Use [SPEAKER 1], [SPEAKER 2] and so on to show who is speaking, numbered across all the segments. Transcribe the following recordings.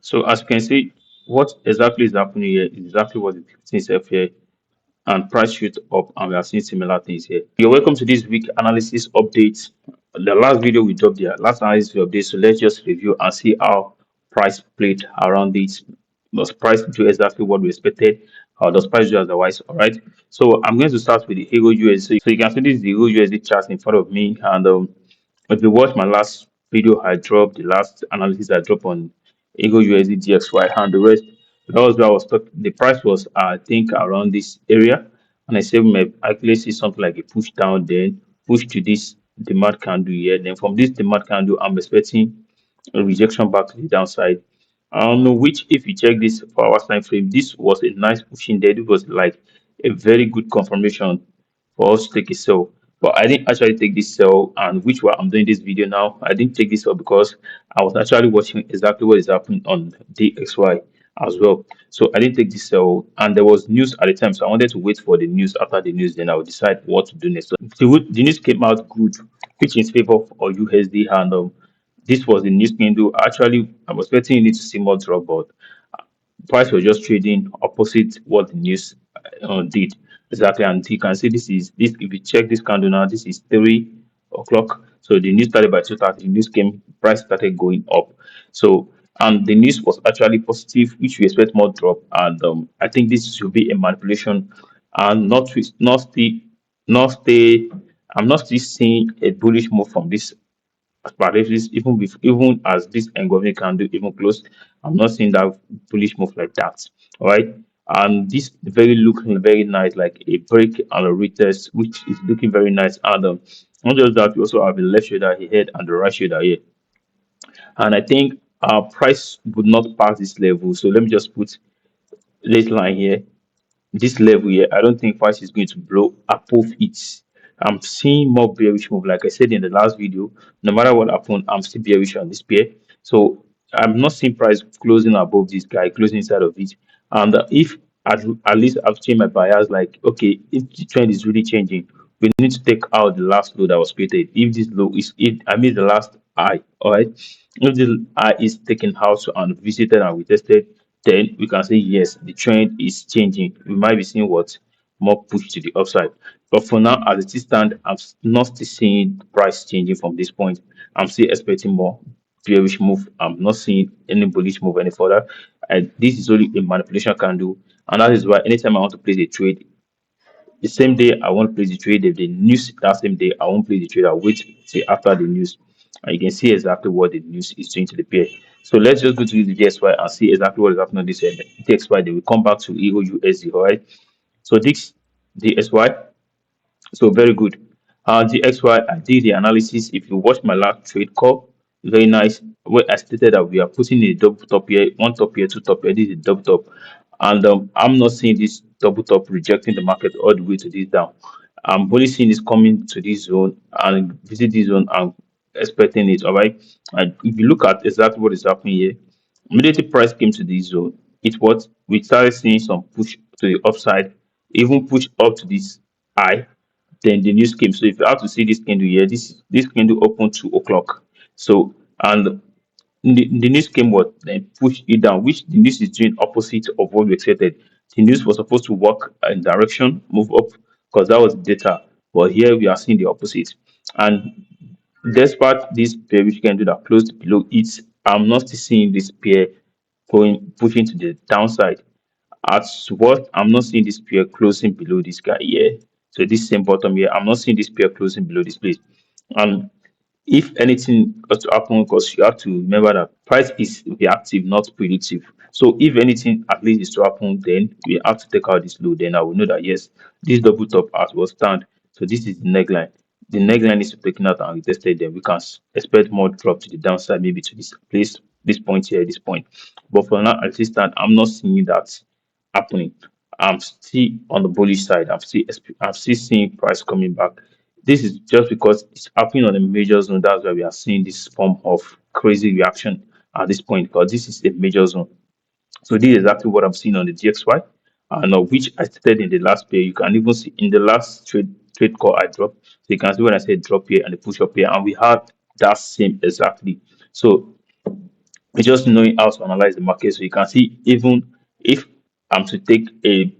[SPEAKER 1] So as you can see, what exactly is happening here is exactly what is itself here, and price shoot up, and we are seeing similar things here. You're welcome to this week analysis update. The last video we dropped there, last analysis we update. So let's just review and see how price played around this. Does price do exactly what we expected, or does price do otherwise? All right. So I'm going to start with the Euro USD. So you can see this is the Euro USD chart in front of me, and if you watch my last video I dropped, the last analysis I dropped on Euro USD DXY and the rest, that was where I was talking. The price was, I think, around this area, and I said we may actually see something like a push down, then push to this demand candle here. Then from this demand candle, I'm expecting a rejection back to the downside. I don't know which, if you check this for our time frame, this was a nice pushing there. It was like a very good confirmation for us to take a sell. But I didn't actually take this sell, and which why I'm doing this video now. I didn't take this sell because I was actually watching exactly what is happening on DXY as well. So I didn't take this sell, and there was news at the time, so I wanted to wait for the news. After the news, then I would decide what to do next. So the news came out good, which is favor for USD, and this was the news candle. Actually, I was expecting it to see more drop, but price was just trading opposite what the news did exactly. And you can see this. If you check this candle now, this is 3 o'clock. So the news started by 2:30. The news came, price started going up. So and the news was actually positive, which we expect more drop. And I think this should be a manipulation, and not stay. I'm not still seeing a bullish move from this paralysis, even as this engulfing candle even close. I'm not seeing that bullish move like that. All right. And this very looking very nice, like a break and a retest, which is looking very nice. And not just that, we also have the left shoulder here and the right shoulder here. And I think our price would not pass this level. So let me just put this line here, this level here. I don't think price is going to blow above it. I'm seeing more bearish move. Like I said in the last video, no matter what happened, I'm still bearish on this pair. So I'm not seeing price closing above this guy, closing inside of it. And if at least I've changed my bias, like okay, if the trend is really changing, we need to take out the last low that was created. If this low is it, I mean the last high, all right. If the high is taken out and visited and we tested, then we can say yes, the trend is changing. We might be seeing what more push to the upside. But for now, as it is stand, I'm not still seeing price changing from this point. I'm still expecting more bearish move. I'm not seeing any bullish move any further. And this is only a manipulation candle, and that is why anytime I want to place a trade, the same day I won't place the trade. If the news that same day I won't place the trade, I'll wait till after the news. And you can see exactly what the news is doing to the pair. So let's just go to the DXY and see exactly what is happening on this DXY. Then we come back to Euro USD. All right. So this DXY, so very good. DXY, I did the analysis. If you watch my last trade call, very nice. Where I stated that we are putting a double top here, one top here, two top here. This is a double top, and I'm not seeing this double top rejecting the market all the way to this down. I'm only seeing this coming to this zone and visit this zone and expecting it. All right. And if you look at exactly what is happening here, immediately price came to this zone. It what we started seeing some push to the upside, even push up to this high. Then the news came. So if you have to see this candle here, this candle opened 2 o'clock. So and the news came what then pushed it down, which the news is doing opposite of what we expected. The news was supposed to work in direction, move up, because that was the data. But here we are seeing the opposite. And despite this bearish candle that closed below it, I'm not still seeing this pair going pushing to the downside. At what I'm not seeing this pair closing below this guy here. So this same bottom here, I'm not seeing this pair closing below this place. And if anything was to happen, because you have to remember that price is reactive, not predictive. So if anything at least is to happen, then we have to take out this low. Then I will know that yes, this double top as will stand. So this is the neckline. The neckline is taken out and retested. Then we can expect more drop to the downside, maybe to this place, this point here, this point. But for now, at least stand, I'm not seeing that happening. I'm still on the bullish side. I'm still seeing price coming back. This is just because it's happening on a major zone. That's why we are seeing this form of crazy reaction at this point, because this is a major zone. So this is exactly what I'm seeing on the GXY, and which I stated in the last pair. You can even see in the last trade call I dropped. So you can see when I said drop here and the push up here, and we had that same exactly. So It's just knowing how to analyze the market. So you can see, even if I'm to take a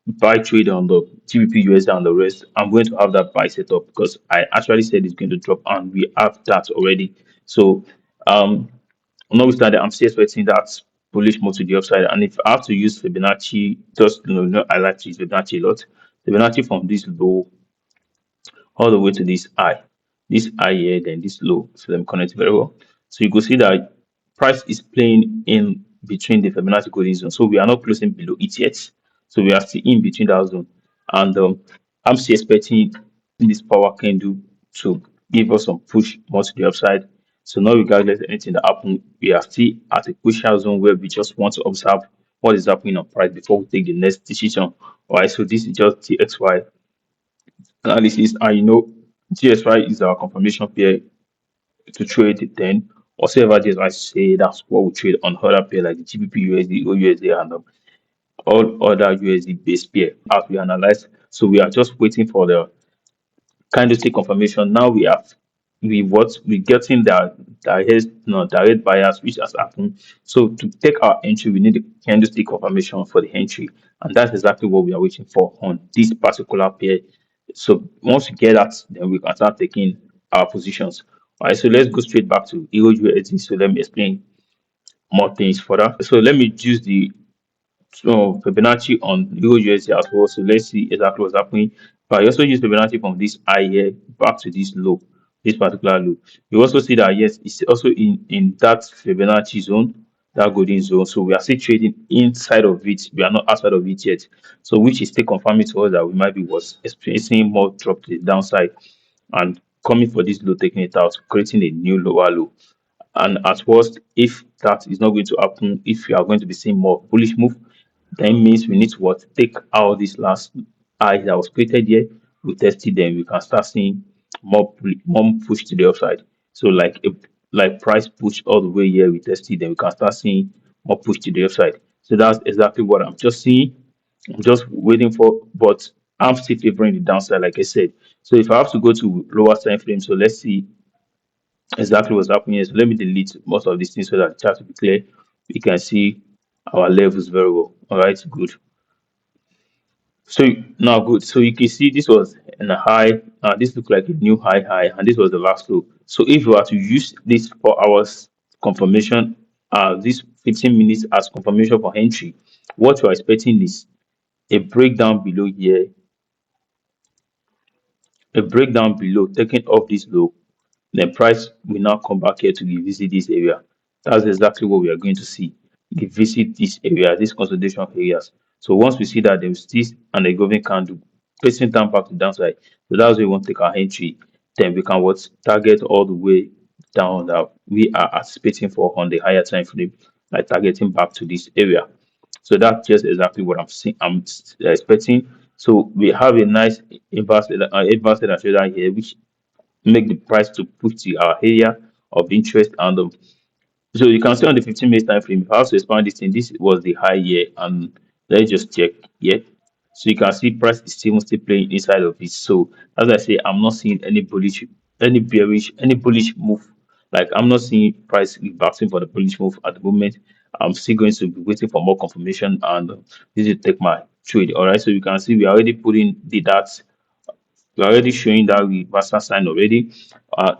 [SPEAKER 1] buy trade on the GBP and the rest, I'm going to have that buy set up because I actually said it's going to drop and we have that already. So notwithstanding, I'm still expecting that bullish move to the upside. And if I have to use Fibonacci, just I like to use Fibonacci a lot. Fibonacci from this low all the way to this high here, then this low. So let me connect very well. So you can see that price is playing in between the Fibonacci golden zone. So we are not closing below it yet. So we are still in between that zone. And I'm still expecting this power candle to give us some push more to the upside. So now regardless of anything that happen, we are still at a crucial zone where we just want to observe what is happening on price before we take the next decision. All right, so this is just DXY analysis, and GSY is our confirmation pair to trade. Then whatever GSY say, that's what we trade on other pair like the GBPUSD, USD, and all other USD based pair as we analyze. So we are just waiting for the candlestick confirmation. Now we getting the direct bias which has happened. So to take our entry, we need the candlestick confirmation for the entry, and that's exactly what we are waiting for on this particular pair. So once we get that, then we can start taking our positions. All right, so let's go straight back to EURUSD. So let me explain more things further. So let me use the Fibonacci on EURUSD as well. So let's see exactly what's happening. But I also use Fibonacci from this high here back to this low, this particular low. You also see that yes, it's also in that Fibonacci zone, that golden zone. So we are still trading inside of it. We are not outside of it yet. So which is still confirming to us that we might be experiencing more drop to the downside and coming for this low, taking it out, creating a new lower low. And at worst, if that is not going to happen, if we are going to be seeing more bullish move, then means we need to what take out this last high that was created here. We test it, then we can start seeing more push to the upside. So like price push all the way here, we test it, then we can start seeing more push to the upside. So that's exactly what I'm just seeing. I'm just waiting for, but I'm still favoring the downside, like I said. So if I have to go to lower time frame, so let's see exactly what's happening here. So let me delete most of these things so that the chart will be clear. We can see our levels very well. All right, good. So now good. So you can see this was in a high. This looked like a new high, and this was the last low. So if you are to use this 4 hours confirmation, this 15 minutes as confirmation for entry, what you are expecting is a breakdown below here, a breakdown below, taking off this low. Then price will now come back here to revisit this area. That's exactly what we are going to see. Revisit this area, these consolidation areas. So once we see that, there is this and a government candle placing down back to downside. So that's where we want to take our entry. Then we can what target all the way down that we are anticipating for on the higher time frame, like targeting back to this area. So that's just exactly what I'm seeing. I'm expecting. So we have a nice inverse head and shoulder here, which make the price to push to our area of interest. And so you can see on the 15 minutes time frame, if I have to expand this thing, this was the high here, and let's just check here. So you can see price is still playing inside of it. So as I say, I'm not seeing any bullish, any bearish, any bullish move. Like I'm not seeing price reversing for the bullish move at the moment. I'm still going to be waiting for more confirmation, and this is take my trade. All right, so you can see we are already putting the dots. We're already showing that reversal sign already.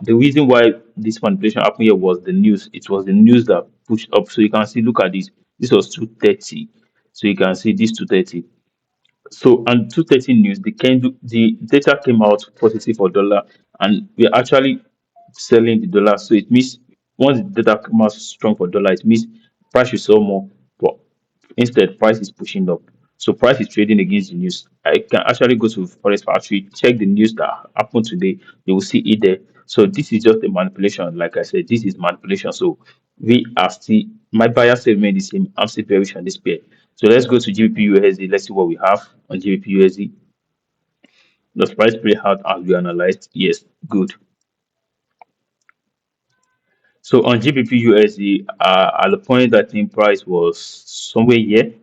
[SPEAKER 1] The reason why this manipulation happened here was the news. It was the news that pushed up. So you can see, look at this. This was 230. So you can see this 230. So and 230 news, the data came out positive for dollar, and we're actually selling the dollar. So it means once the data comes out strong for dollar, it means price should sell more. But instead, price is pushing up. So price is trading against the news. I can actually go to Forex Factory, check the news that happened today. You will see it there. So this is just a manipulation. Like I said, this is manipulation. So we are still, my buyer still remain the same. I'm still bearish on this pair. So let's go to GBPUSD. Let's see what we have on GBPUSD. The price play out as we analyzed. Yes, good. So on GBPUSD, at the point I think price was somewhere here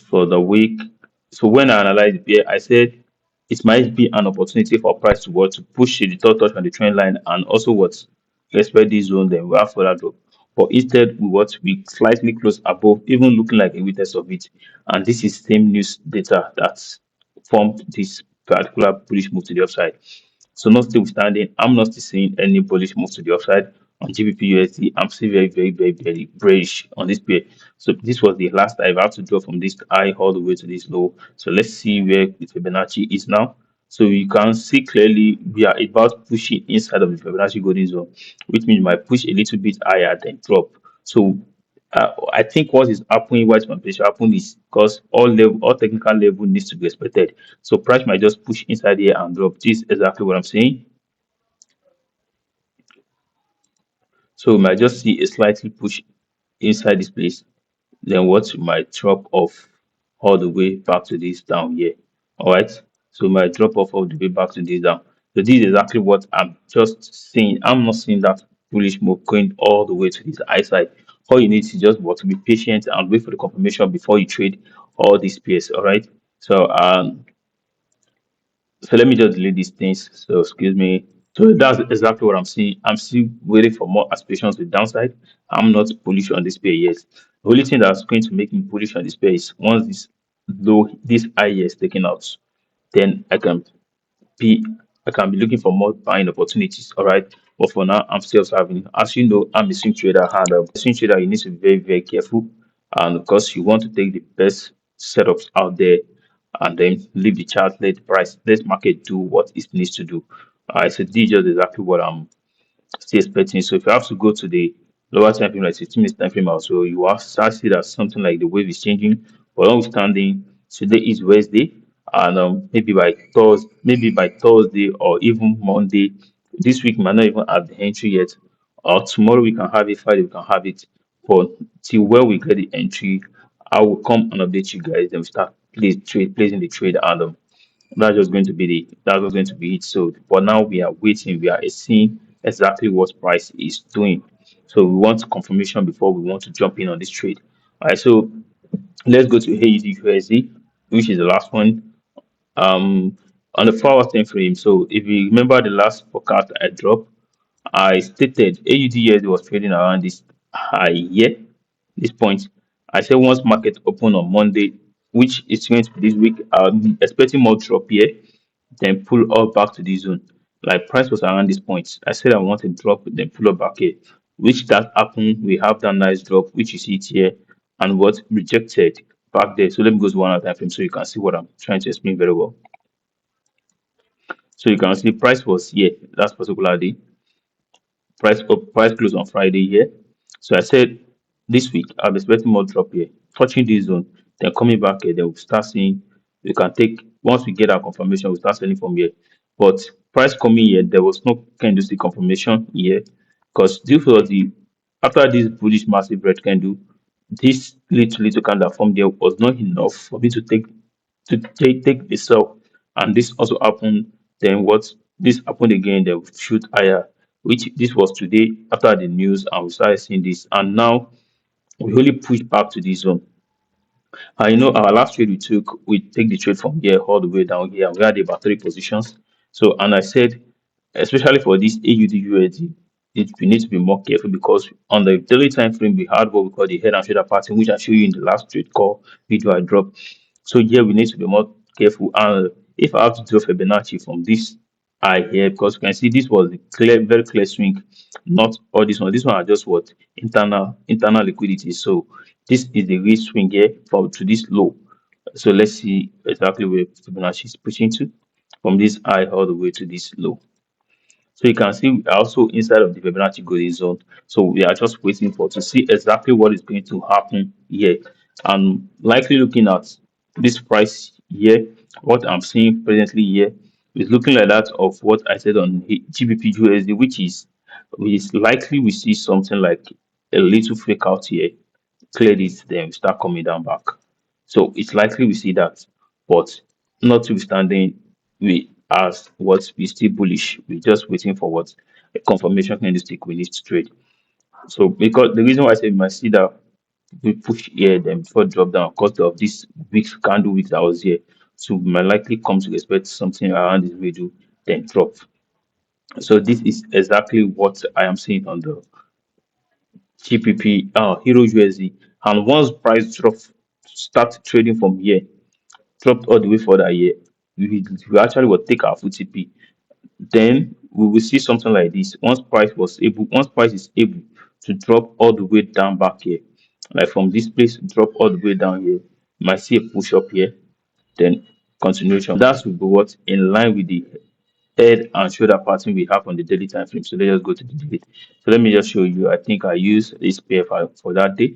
[SPEAKER 1] for the week. So when I analyzed it here, I said it might be an opportunity for price to what to push the third touch on the trend line, and also what respect this zone, then we have further drop. but instead we slightly close above, even looking like a witness of it. And this is same news data that formed this particular bullish move to the upside. So notwithstanding, I'm not still seeing any bullish move to the upside on GBPUSD. I'm still very bearish on this pair. So this was the last I've had to draw from this high all the way to this low. So let's see where the Fibonacci is now. So you can see clearly we are about pushing inside of the Fibonacci golden zone, which means we might push a little bit higher then drop. So I think what is happening, what manipulation happen is because all technical level needs to be expected. So price might just push inside here and drop. This is exactly what I'm saying. So we might just see a slightly push inside this place. Then what might drop off all the way back to this down here. All right. So we might drop off all the way back to this down. So this is exactly what I'm just saying. I'm not seeing that bullish move going all the way to this high side. All you need is just what to be patient and wait for the confirmation before you trade all these pairs. All right. So so let me just delete these things. So excuse me. So that's exactly what I'm seeing. I'm still waiting for more aspirations with downside. I'm not bullish on this pair yet. The only thing that's going to make me bullish on this pair is once this high is taken out, then be I can be looking for more buying opportunities. All right. But for now, I'm still observing. As you know, I'm a swing trader, and a swing trader, you need to be very careful, and because you want to take the best setups out there, and then leave the chart, let the price, let market do what it needs to do. All right. So this is just exactly what I'm still expecting. So if you have to go to the lower time frame, like 16 minutes time frame also, you have start see that something like the wave is changing. But notwithstanding, today is Wednesday, and maybe by Thursday or even Monday, this week might not even have the entry yet. Or tomorrow we can have it, Friday we can have it. But till where we get the entry, I will come and update you guys. Then we start placing the trade, and that's just going to be it. So for now, we are waiting. We are seeing exactly what price is doing. So we want confirmation before we want to jump in on this trade. All right. So let's go to AUDUSD, which is the last one. On the 4 hour time frame. So if you remember the last forecast I dropped, I stated AUDUSD was trading around this high here, this point. I said once market open on Monday, which is going to be this week, I'm expecting more drop here, then pull up back to this zone. Like price was around this point. I said I want to drop, then pull up back here, which that happened. We have that nice drop, which you see it here, and what rejected back there. So let me go to one other time frame so you can see what I'm trying to explain very well. So you can see price was here, that's particular day. Price close on Friday here. So I said this week I'm expecting more drop here, touching this zone, then coming back here, then we'll start seeing we can take once we get our confirmation, we'll start selling from here. But price coming here, there was no candlestick confirmation here because due for the after this bullish massive red candle, this little candle from there was not enough for me to take the sell. And this also happened. Then what this happened again, they would shoot higher, which this was today after the news, and we started seeing this. And now we only push back to this zone. I know our last trade we take the trade from here all the way down here. We had about 3 positions. So, and I said, especially for this AUD we need to be more careful because on the daily time frame, we had what we call the head and shoulder pattern, which I showed you in the last trade call video I dropped. So, here we need to be more careful. And if I have to draw Fibonacci from this high here, because you can see this was the very clear swing, not all this one. This one are just what internal liquidity. So this is the real swing here from to this low. So let's see exactly where Fibonacci is pushing to from this high all the way to this low. So you can see we are also inside of the Fibonacci golden zone. So we are just waiting for to see exactly what is going to happen here. And likely looking at this price here, what I'm seeing presently here is looking like that of what I said on GBPUSD, which is likely we see something like a little fake out here, clear this, then start coming down back. So it's likely we see that, but notwithstanding, we as what we still bullish. We're just waiting for what a confirmation candlestick we need to trade. So because the reason why I say we might see that we push here then before drop down because of this week candle week that was here. So we might likely come to expect something around this video, then drop. So this is exactly what I am seeing on the GBP, EURUSD, and once price drop start trading from here, dropped all the way further here, we actually will take our FTP. Then we will see something like this. Once price is able to drop all the way down back here, like from this place, drop all the way down here, you might see a push up here, then continuation. That will be what in line with the head and shoulder pattern we have on the daily time frame. So let's just go to the daily. So let me just show you. I think I use this pair for that day.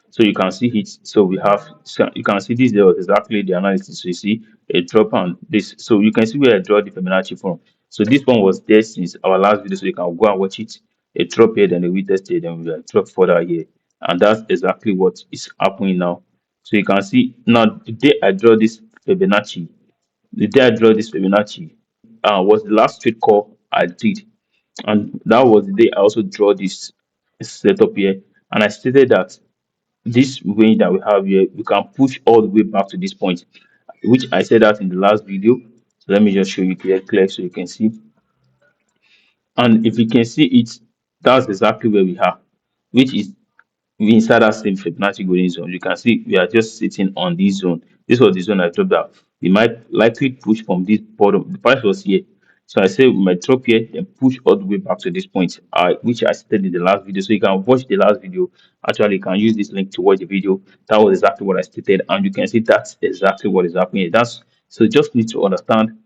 [SPEAKER 1] So you can see it. So you can see this there was exactly the analysis. So you see a drop on this. So you can see where I draw the Fibonacci from. So this one was there since our last video. So you can go and watch it. A drop here, then a retest here, then we will drop further here. And that's exactly what is happening now. So you can see now the day I draw this Fibonacci, was the last trade call I did. And that was the day I also draw this setup here. And I stated that this range that we have here, we can push all the way back to this point, which I said that in the last video. So let me just show you clear so you can see. And if you can see it, that's exactly where we are, which is inside that same Fibonacci golden zone. You can see we are just sitting on this zone. This was the zone I dropped out. We might likely push from this bottom. The price was here. So I say we might drop here and push all the way back to this point, which I stated in the last video. So you can watch the last video. Actually, you can use this link to watch the video. That was exactly what I stated, and you can see that's exactly what is happening. That's so you just need to understand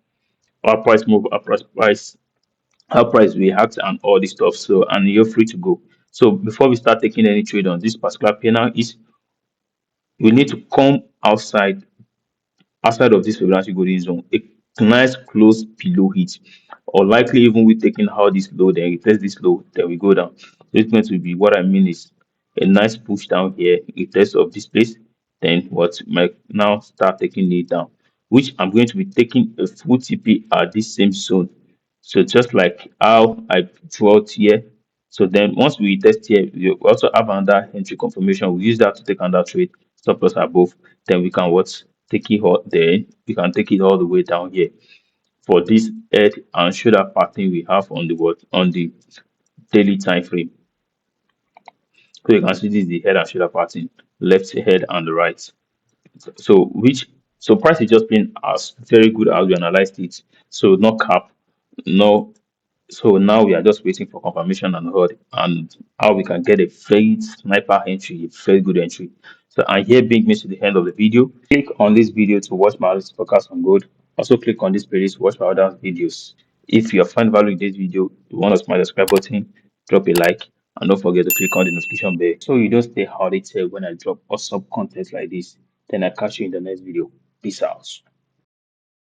[SPEAKER 1] our price move, how price reacts and all this stuff. So and you're free to go. So before we start taking any trade on this particular panel, is we need to come outside of this Fibonacci golden zone, a nice close below it, or likely even we taking out this low, then we test this low, then we go down. So it's going to be what I mean is a nice push down here, a test of this place, then what might now start taking it down, which I'm going to be taking a full TP at this same zone. So just like how I draw it here. So then once we test here, we also have another entry confirmation. We use that to take another trade, stop loss above. Then we can what take it all there. We can take it all the way down here for this head and shoulder pattern we have on the what on the daily time frame. So you can see this is the head and shoulder pattern, left head and the right. So price is just been as very good as we analyzed it. So no cap, no. So now we are just waiting for confirmation and hold and how we can get a very sniper entry, a very good entry. So and here brings me to the end of the video. Click on this video to watch my other forecast on gold. Also click on this playlist to watch my other videos. If you find value in this video, you want to smash the subscribe button, drop a like, and don't forget to click on the notification bell so you don't stay audited when I drop awesome content like this. Then I catch you in the next video. Peace out.